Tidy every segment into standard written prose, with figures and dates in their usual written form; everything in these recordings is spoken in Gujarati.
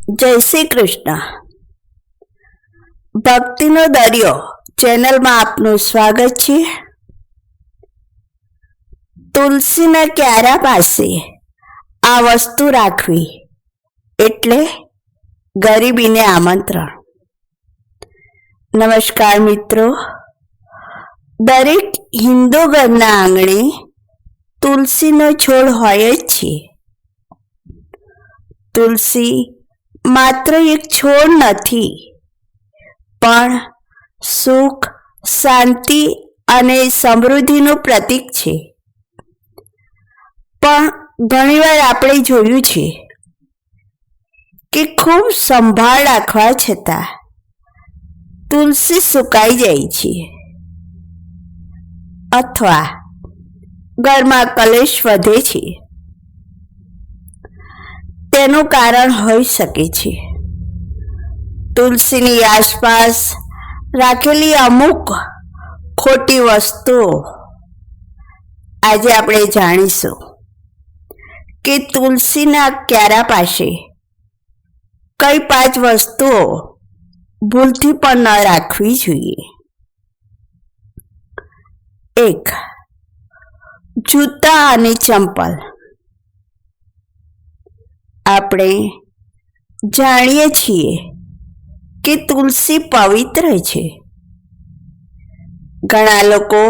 જય શ્રી કૃષ્ણ. ભક્તિનો દરિયો ચેનલમાં આપનું સ્વાગત છે. તુલસીના ક્યારા પાસે આ વસ્તુ રાખવી એટલે ગરીબીને આમંત્રણ. નમસ્કાર મિત્રો. દરેક હિન્દુ ઘરના આંગણે તુલસીનો છોડ હોય જ છે. તુલસી માત્ર એક છોડ નથી, પણ સુખ, શાંતિ અને સમૃદ્ધિનું પ્રતીક છે. પણ ઘણીવાર આપણે જોયું છે કે ખૂબ સંભાળ રાખવા છતાં તુલસી સુકાઈ જાય છે, અથવા ઘરમાં કલેશ વધે છે. તેનું કારણ હોઈ શકે છે તુલસીની આસપાસ રાખેલી અમુક ખોટી વસ્તુઓ. આજે આપણે જાણીશું કે તુલસીના ક્યારા પાસે કઈ 5 વસ્તુઓ ભૂલથી પણ ન રાખવી જોઈએ. 1. જૂતા અને ચંપલ. આપણે જાણીએ છીએ કે તુલસી પવિત્ર છે. ઘણા લોકો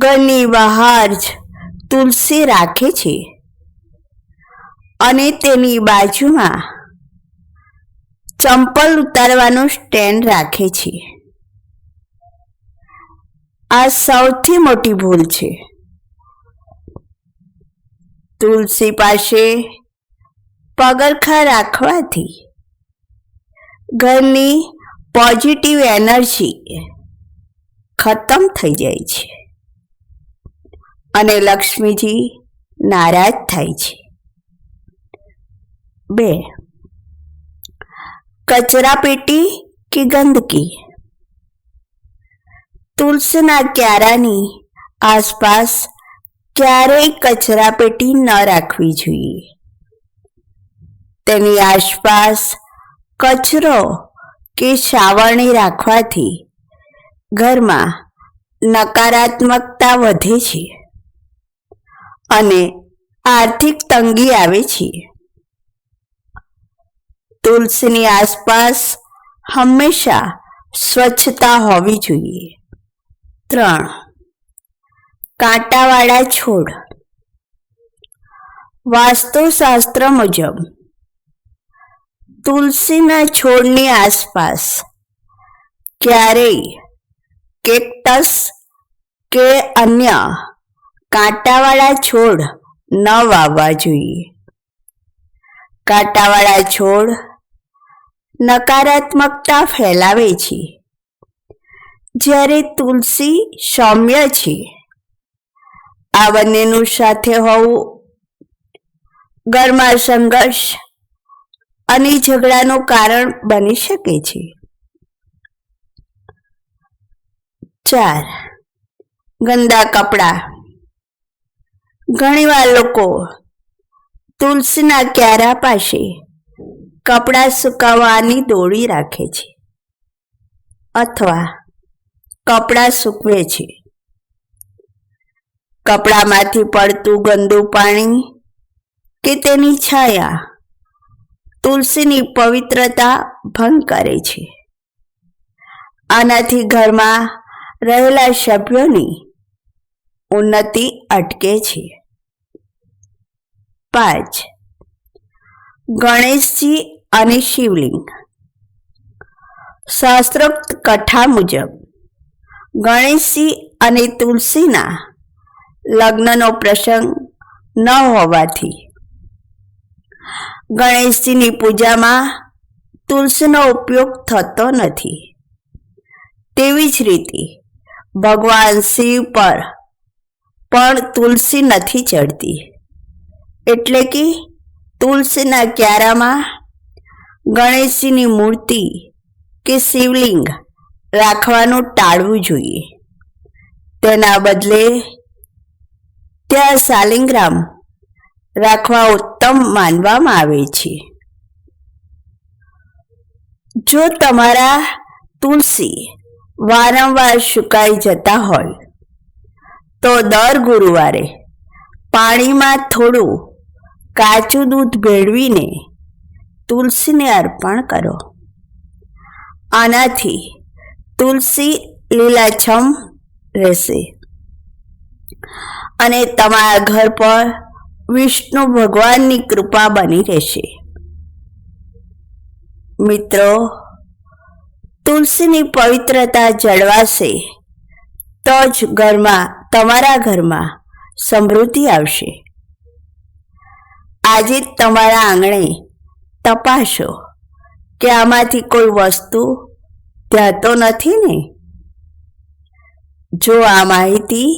ઘરની બહાર જ તુલસી રાખે છે અને તેની બાજુમાં ચંપલ ઉતારવાનું સ્ટેન્ડ રાખે છે. આ સૌથી મોટી ભૂલ છે. તુલસી પાસે પગરખાં રાખવાથી ઘરની પોઝિટિવ એનર્જી ખતમ થઈ જાય છે અને લક્ષ્મીજી નારાજ થાય છે. 2. કચરા પેટી કે ગંદકી. તુલસીના ક્યારાની આસપાસ ક્યારેય કચરા પેટી ન રાખવી જોઈએ. તેની આસપાસ કચરો કે સાવરણી રાખવાથી ઘરમાં નકારાત્મકતા વધે છે અને આર્થિક તંગી આવે છે. તુલસીની આસપાસ હંમેશા સ્વચ્છતા હોવી જોઈએ. 3. કાંટાવાળા છોડ. વાસ્તુશાસ્ત્ર મુજબ તુલસીના છોડની આસપાસ ક્યારેય કેક્ટસ કે અન્ય કાંટાવાળા છોડ ન વાવવા જોઈએ. કાંટાવાળા છોડ નકારાત્મકતા ફેલાવે છે, જ્યારે તુલસી સૌમ્ય છે. આ બંનેનું સાથે હોવું ઘરમાં સંઘર્ષ અને ઝઘડાનું કારણ બની શકે છે. 4. ગંદા કપડાં. ઘણીવાર લોકો તુલસીના ક્યારા પાસે કપડાં સુકાવવાની દોરી રાખે છે અથવા કપડાં સૂકવે છે. કપડામાંથી પડતું ગંદુ પાણી કે તેની છાયા તુલસીની પવિત્રતા ભંગ કરે છે. આનાથી ઘરમાં રહેલા સભ્યોની ઉન્નતિ અટકે છે. 5. ગણેશજી અને શિવલિંગ. શાસ્ત્રોક્ત કથા મુજબ ગણેશજી અને તુલસીના લગ્નનો પ્રસંગ ન હોવાથી ગણેશજીની પૂજામાં તુલસીનો ઉપયોગ થતો નથી. તેવી જ રીતે ભગવાન શિવ પર પણ તુલસી નથી ચડતી. એટલે કે તુલસીના ક્યારામાં ગણેશજીની મૂર્તિ કે શિવલિંગ રાખવાનું ટાળવું જોઈએ. તેના બદલે ત્યાં શાલિગ્રામ રાખવા ઉત્તમ માનવામાં આવે છે. જો તમારા તુલસી વારંવાર સુકાઈ જતા હોય તો દર ગુરુવારે પાણીમાં થોડું કાચું દૂધ ભેળવીને તુલસીને અર્પણ કરો. આનાથી તુલસી લીલાછમ રહેશે અને તમારા ઘર પર વિષ્ણુ ભગવાનની કૃપા બની રહેશે. મિત્રો, તુલસીની પવિત્રતા જળવાશે તો જ તમારા ઘરમાં સમૃદ્ધિ આવશે. આજે તમારા આંગણે તપાસો કે આમાંથી કોઈ વસ્તુ ત્યાં તો નથી ને. જો આ માહિતી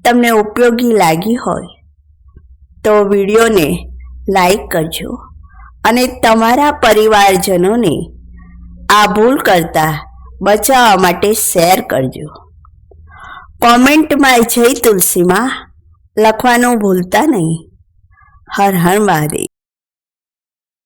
તમને ઉપયોગી લાગી હોય તો વિડીયોને લાઈક કરજો અને તમારા પરિવારજનોને આ ભૂલ કરતા બચાવવા માટે શેર કરજો. કોમેન્ટમાં જય તુલસીમાં લખવાનું ભૂલતા નહીં. હર હર મહાદેવ.